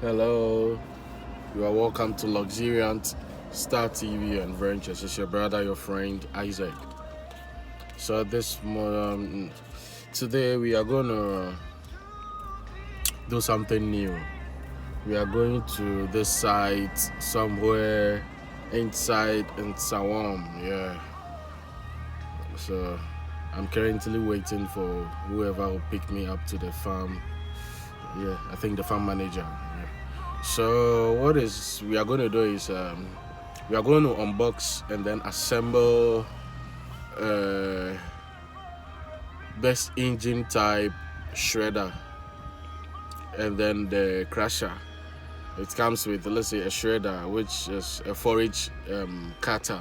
Hello, you are welcome to Luxuriant Star TV and Ventures. It's your brother, your friend Isaac. So today we are gonna do something new. We are going to this site somewhere inside in Sawam. Yeah. So I'm currently waiting for whoever will pick me up to the farm. Yeah, I think the farm manager. Yeah. So what is we are going to do is we are going to unbox and then assemble uh, best engine type shredder and then the crusher. It comes with, let's say, a shredder, which is a forage cutter,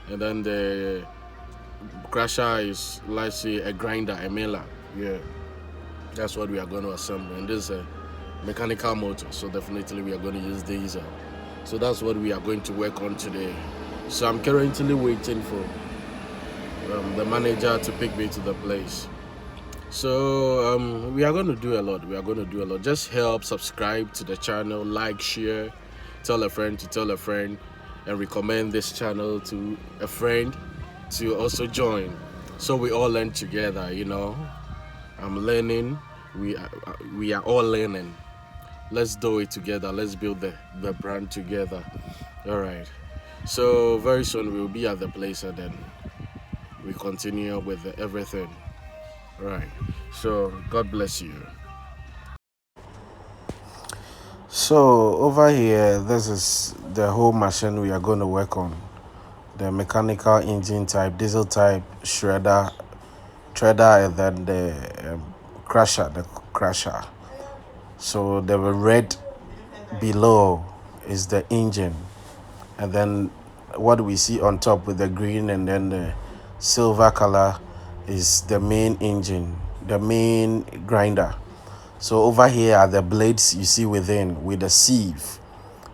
and then the crusher is, let's say, a grinder, a mailer. Yeah, that's what we are going to assemble. And this is a mechanical motor, so definitely we are going to use diesel. So that's what we are going to work on today. So I'm currently waiting for the manager to pick me to the place. So we are going to do a lot. We are going to do a lot. Just help subscribe to the channel, like, share, tell a friend to tell a friend, and recommend this channel to a friend to also join. So we all learn together. I'm learning. We are all learning. Let's do it together. Let's build the brand together. All right. So very soon we'll be at the place and then we continue with everything. All right. So God bless you. So over here, this is the whole machine we are going to work on. The mechanical engine type, diesel type, shredder, and then the crusher. So the red below is the engine, and then what we see on top with the green and then the silver color is the main engine, the main grinder. So over here are the blades you see within with the sieve.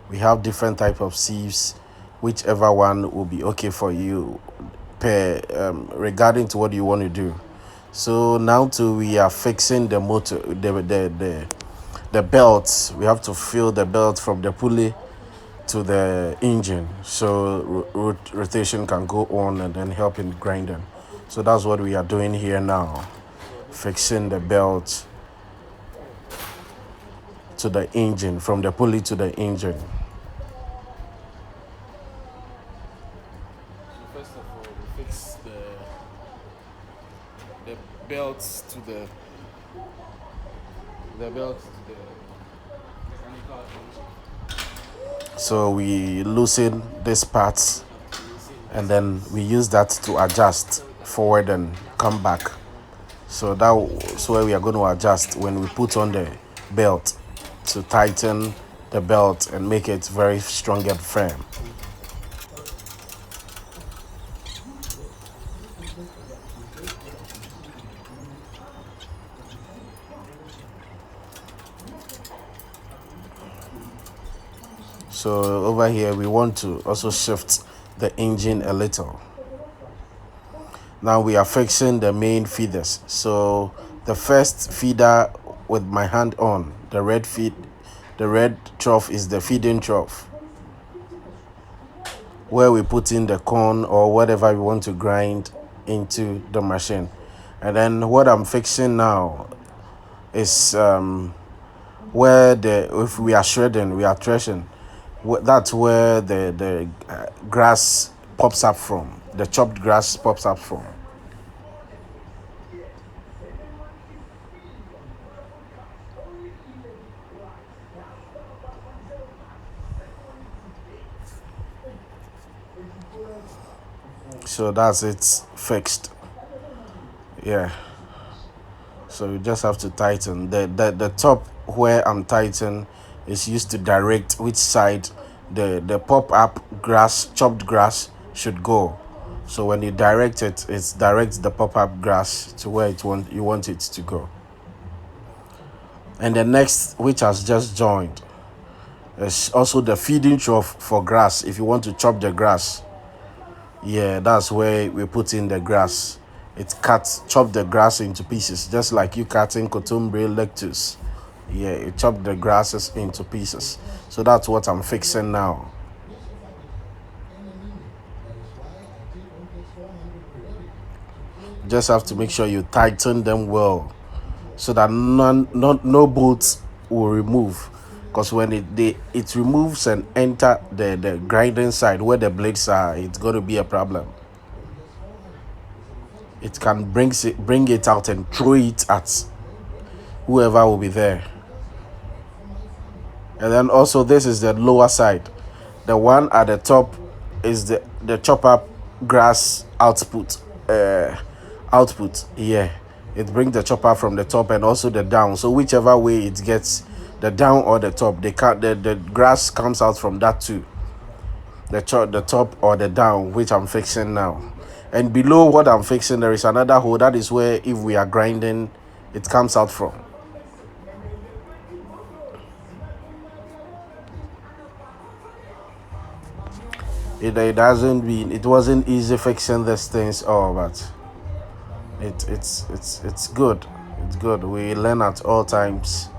We have different type of sieves, whichever one will be okay for you regarding to what you want to do. So now we are fixing the motor, the belts. We have to fill the belt from the pulley to the engine, so rotation can go on and then help in grinding. So that's what we are doing here now, fixing the belt to the engine, from the pulley to the engine. First of all, we fix the belts to the belts to the mechanical engine. So we loosen these parts and then we use that to adjust forward and come back. So that's where we are going to adjust when we put on the belt, to tighten the belt and make it very strong and firm. So over here we want to also shift the engine a little. Now we are fixing the main feeders. So the first feeder with my hand on, the red trough is the feeding trough, where we put in the corn or whatever we want to grind into the machine. And then what I'm fixing now is where if we are shredding, we are threshing, that's where the grass pops up from, the chopped grass pops up from. So that's it, fixed. Yeah. So you just have to tighten the top. Where I'm tightening is used to direct which side the pop-up grass, chopped grass, should go. So when you direct it, it directs the pop-up grass to where you want it to go. And the next, which has just joined, is also the feeding trough for grass. If you want to chop the grass, yeah, that's where we put in the grass. Chop the grass into pieces, just like you cutting kotumbre lettuce Yeah, it chopped the grasses into pieces. So that's what I'm fixing now. Just have to make sure you tighten them well so that no bolts will remove. Because when it removes and enter the grinding side where the blades are, it's going to be a problem. It can bring it out and throw it at whoever will be there. And then also this is the lower side. The one at the top is the chopper grass output. Yeah, it brings the chopper from the top and also the down. So whichever way it gets, the down or the top, the grass comes out from that too. The top or the down, which I'm fixing now. And below what I'm fixing, there is another hole. That is where if we are grinding, it comes out from. It wasn't easy fixing these things all, but it's good. It's good. We learn at all times.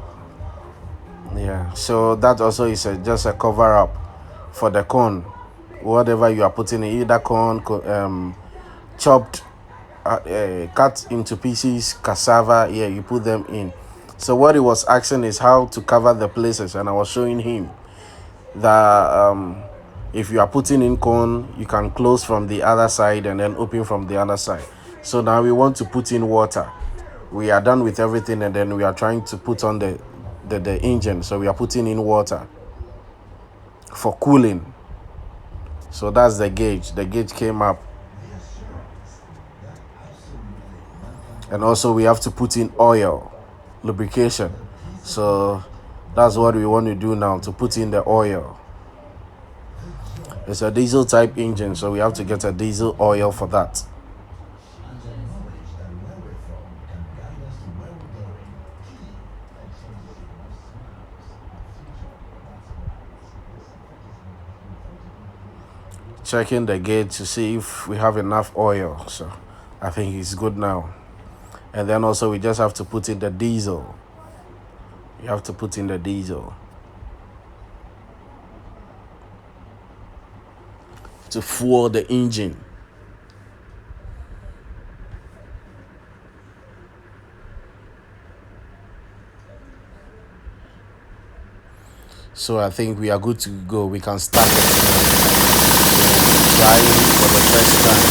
Yeah. So that also is just a cover up for the corn. Whatever you are putting in, either corn, chopped, cut into pieces, cassava. Yeah, you put them in. So what he was asking is how to cover the places, and I was showing him that if you are putting in corn, you can close from the other side and then open from the other side. So now we want to put in water. We are done with everything, and then we are trying to put on the engine. So we are putting in water for cooling. So that's the gauge. The gauge came up. And also we have to put in oil, lubrication. So that's what we want to do now, to put in the oil. It's a diesel type engine, so we have to get a diesel oil for that. Checking the gauge to see if we have enough oil. So I think it's good now. And then also we just have to put in the diesel. You have to put in the diesel to fuel the engine. So I think we are good to go. We can start it. Trying for the first time.